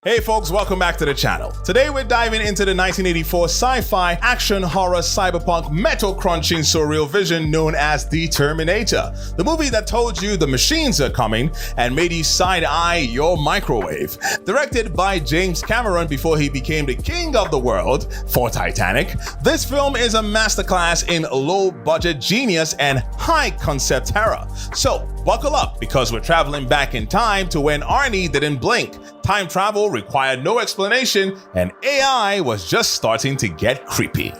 Hey folks, welcome back to the channel. Today we're diving into the 1984 sci-fi action horror cyberpunk metal crunching surreal vision known as The Terminator. The movie that told you the machines are coming and made you side-eye your microwave. Directed by James Cameron before he became the king of the world for Titanic, this film is a masterclass in low-budget genius and high-concept terror. So buckle up because we're traveling back in time to when Arnie didn't blink. Time travel required no explanation, and AI was just starting to get creepy.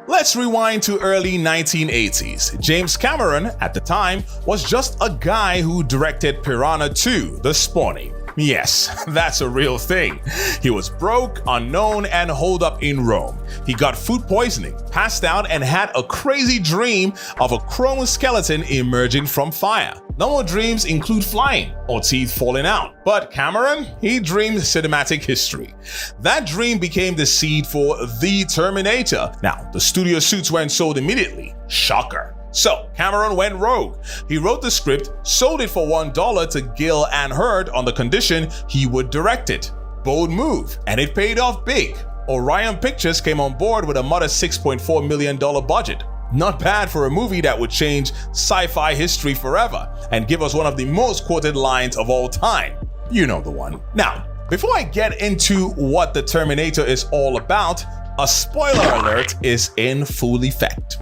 Let's rewind to early 1980s. James Cameron, at the time, was just a guy who directed Piranha 2: The Spawning. Yes, that's a real thing. He was broke, unknown, and holed up in Rome. He got food poisoning, passed out, and had a crazy dream of a chrome skeleton emerging from fire. Normal dreams include flying or teeth falling out, but Cameron, he dreamed cinematic history. That dream became the seed for The Terminator. Now, the studio suits weren't sold immediately. Shocker. So Cameron went rogue. He wrote the script, sold it for $1 to Gil and Hurd on the condition he would direct it. Bold move, and it paid off big. Orion Pictures came on board with a modest $6.4 million budget. Not bad for a movie that would change sci-fi history forever and give us one of the most quoted lines of all time. You know the one. Now, before I get into what The Terminator is all about, a spoiler alert is in full effect.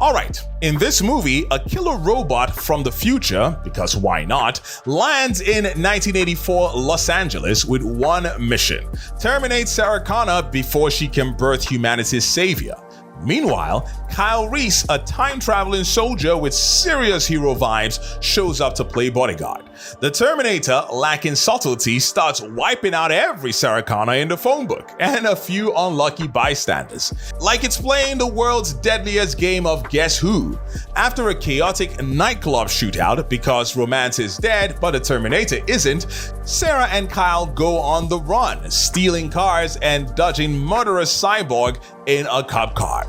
Alright, in this movie, a killer robot from the future, because why not, lands in 1984 Los Angeles with one mission: terminate Sarah Connor before she can birth humanity's savior. Meanwhile, Kyle Reese, a time-traveling soldier with serious hero vibes, shows up to play bodyguard. The Terminator, lacking subtlety, starts wiping out every Sarah Connor in the phone book and a few unlucky bystanders, like it's playing the world's deadliest game of Guess Who. After a chaotic nightclub shootout, because romance is dead but the Terminator isn't, Sarah and Kyle go on the run, stealing cars and dodging murderous cyborg in a cop car.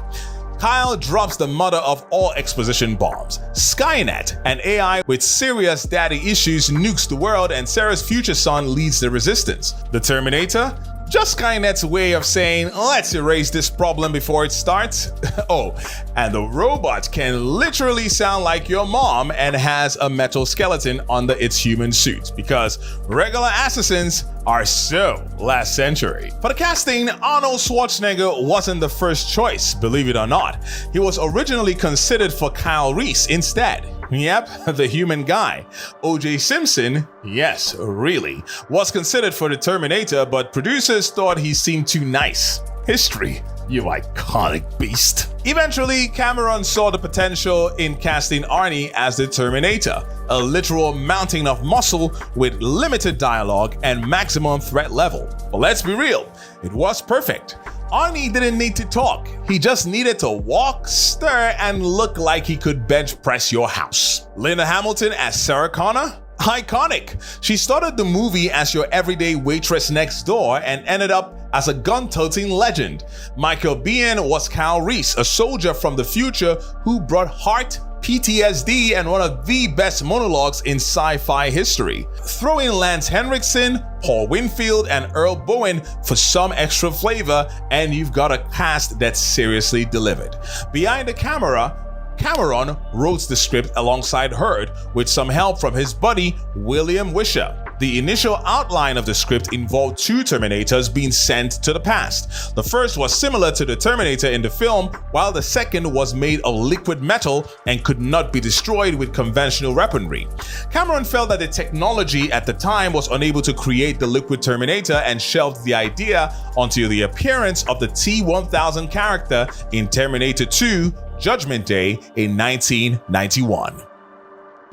Kyle drops the mother of all exposition bombs. Skynet, an AI with serious daddy issues, nukes the world, and Sarah's future son leads the resistance. The Terminator? Just Skynet's way of saying, let's erase this problem before it starts. Oh, and the robot can literally sound like your mom and has a metal skeleton under its human suit, because regular assassins are so last century. For the casting, Arnold Schwarzenegger wasn't the first choice, believe it or not. He was originally considered for Kyle Reese instead. Yep, the human guy. O.J. Simpson, yes, really, was considered for the Terminator, but producers thought he seemed too nice. History, you iconic beast. Eventually, Cameron saw the potential in casting Arnie as the Terminator, a literal mountain of muscle with limited dialogue and maximum threat level. But let's be real, it was perfect. Arnie didn't need to talk. He just needed to walk, stir, and look like he could bench press your house. Linda Hamilton as Sarah Connor? Iconic. She started the movie as your everyday waitress next door and ended up as a gun-toting legend. Michael Biehn was Kyle Reese, a soldier from the future who brought heart, PTSD, and one of the best monologues in sci-fi history. Throw in Lance Henriksen, Paul Winfield, and Earl Bowen for some extra flavor, and you've got a cast that seriously delivered. Behind the camera, Cameron wrote the script alongside Hurd with some help from his buddy William Wisher. The initial outline of the script involved two Terminators being sent to the past. The first was similar to the Terminator in the film, while the second was made of liquid metal and could not be destroyed with conventional weaponry. Cameron felt that the technology at the time was unable to create the liquid Terminator and shelved the idea until the appearance of the T-1000 character in Terminator 2: Judgment Day in 1991.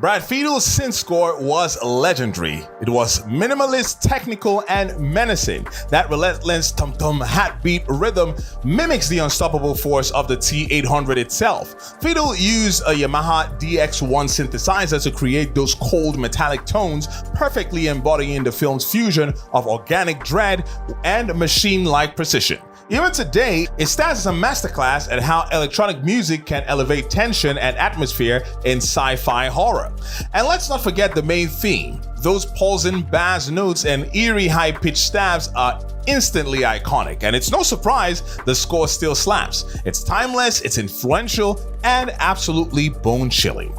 Brad Fiedel's synth score was legendary. It was minimalist, technical, and menacing. That relentless tum-tum hat beat rhythm mimics the unstoppable force of the T800 itself. Fiedel used a Yamaha DX1 synthesizer to create those cold metallic tones, perfectly embodying the film's fusion of organic dread and machine-like precision. Even today, it stands as a masterclass at how electronic music can elevate tension and atmosphere in sci-fi horror. And let's not forget the main theme. Those pulsing bass notes and eerie high-pitched stabs are instantly iconic, and it's no surprise the score still slaps. It's timeless, it's influential, and absolutely bone-chilling.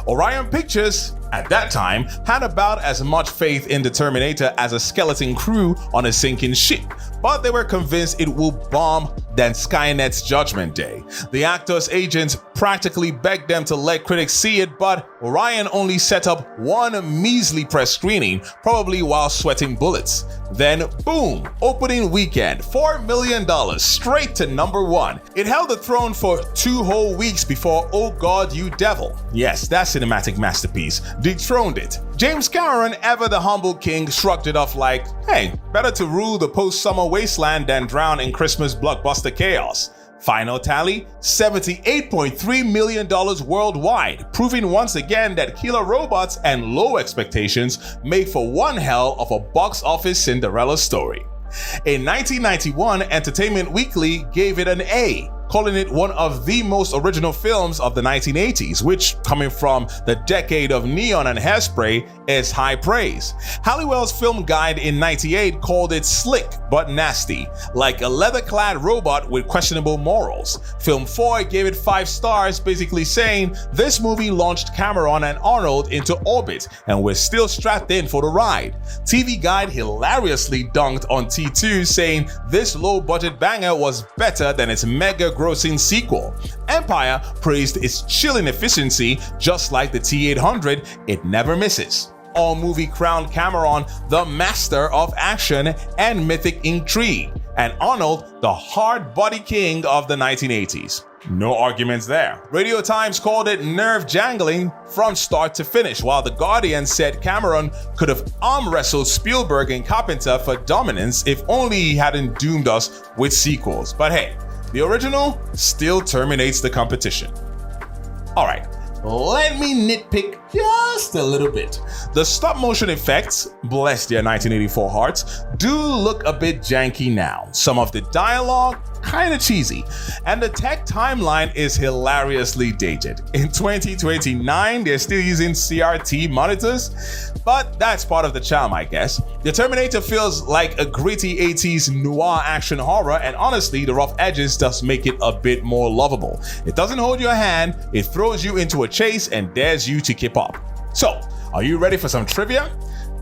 Orion Pictures, at that time, had about as much faith in the Terminator as a skeleton crew on a sinking ship, but they were convinced it would bomb than Skynet's Judgment Day. The actor's agents practically begged them to let critics see it, but Orion only set up one measly press screening, probably while sweating bullets. Then, boom, opening weekend, $4 million, straight to #1. It held the throne for 2 whole weeks before Oh God, You Devil, yes, that cinematic masterpiece, dethroned it. James Cameron, ever the humble king, shrugged it off like, hey, better to rule the post-summer wasteland than drown in Christmas blockbuster chaos. Final tally, $78.3 million worldwide, proving once again that killer robots and low expectations make for one hell of a box office Cinderella story. In 1991, Entertainment Weekly gave it an A, calling it one of the most original films of the 1980s, which, coming from the decade of neon and hairspray, is high praise. Halliwell's Film Guide in '98 called it slick but nasty, like a leather-clad robot with questionable morals. Film 4 gave it 5 stars, basically saying, this movie launched Cameron and Arnold into orbit, and we're still strapped in for the ride. TV Guide hilariously dunked on T2, saying this low-budget banger was better than its mega-grossing sequel. Empire praised its chilling efficiency, just like the T800, it never misses. Allmovie crowned Cameron the master of action and mythic intrigue, and Arnold the hard-body king of the 1980s. No arguments there. Radio Times called it nerve-jangling from start to finish, while The Guardian said Cameron could have arm-wrestled Spielberg and Carpenter for dominance if only he hadn't doomed us with sequels. But hey, the original still terminates the competition. Alright, let me nitpick just a little bit. The stop-motion effects, bless their 1984 hearts, do look a bit janky now. Some of the dialogue, kinda cheesy, and the tech timeline is hilariously dated. In 2029, they're still using CRT monitors, but that's part of the charm, I guess. The Terminator feels like a gritty 80s noir action horror, and honestly, the rough edges does make it a bit more lovable. It doesn't hold your hand, it throws you into a chase and dares you to keep up. So, are you ready for some trivia?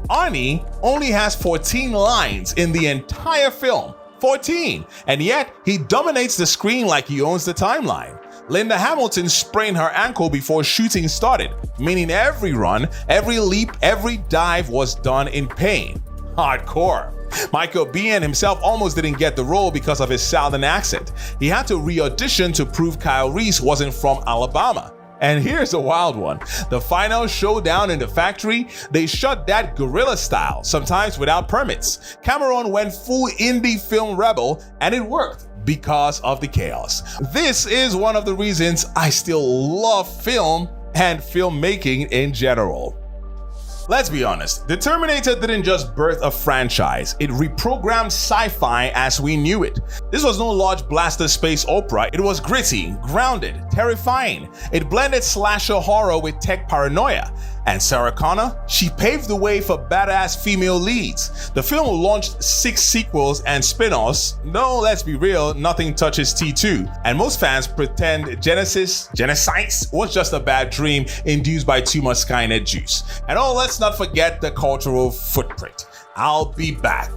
Arnie only has 14 lines in the entire film. 14, and yet he dominates the screen like he owns the timeline. Linda Hamilton sprained her ankle before shooting started, meaning every run, every leap, every dive was done in pain. Hardcore. Michael Biehn himself almost didn't get the role because of his Southern accent. He had to re-audition to prove Kyle Reese wasn't from Alabama. And here's a wild one. The final showdown in the factory, they shot that guerrilla style, sometimes without permits. Cameron went full indie film rebel, and it worked because of the chaos. This is one of the reasons I still love film and filmmaking in general. Let's be honest, the Terminator didn't just birth a franchise, it reprogrammed sci-fi as we knew it. This was no large blaster space opera, it was gritty, grounded, terrifying. It blended slasher horror with tech paranoia. And Sarah Connor, she paved the way for badass female leads. The film launched 6 sequels and spin-offs. No, let's be real, nothing touches T2. And most fans pretend Genesis was just a bad dream induced by too much Skynet juice. And let's not forget the cultural footprint. I'll be back.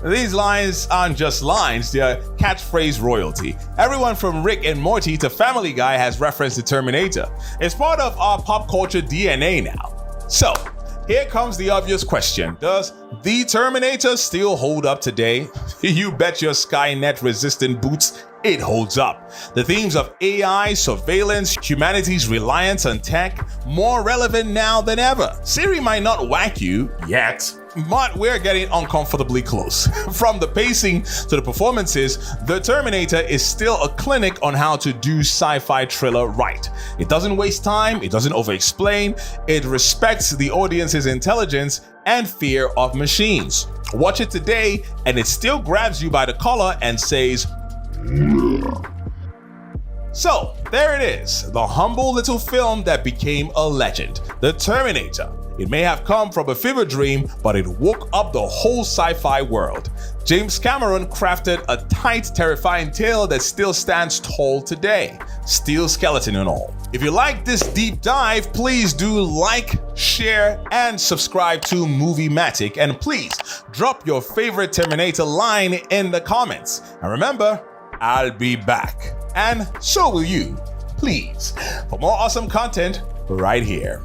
These lines aren't just lines, they're catchphrase royalty. Everyone from Rick and Morty to Family Guy has referenced the Terminator. It's part of our pop culture DNA now. So, Here comes the obvious question. Does the Terminator still hold up today? You bet your Skynet resistant boots it holds up. The themes of AI, surveillance, humanity's reliance on tech, more relevant now than ever. Siri might not whack you yet, but we're getting uncomfortably close. From the pacing to the performances, The Terminator is still a clinic on how to do sci-fi thriller right. It doesn't waste time, it doesn't over-explain, it respects the audience's intelligence and fear of machines. Watch it today, and it still grabs you by the collar and says, so, there it is, the humble little film that became a legend, The Terminator. It may have come from a fever dream, but it woke up the whole sci-fi world. James Cameron crafted a tight, terrifying tale that still stands tall today, steel skeleton and all. If you like this deep dive, please do like, share, and subscribe to Movie-Matic, and please drop your favorite Terminator line in the comments. And remember, I'll be back. And so will you, please, for more awesome content right here.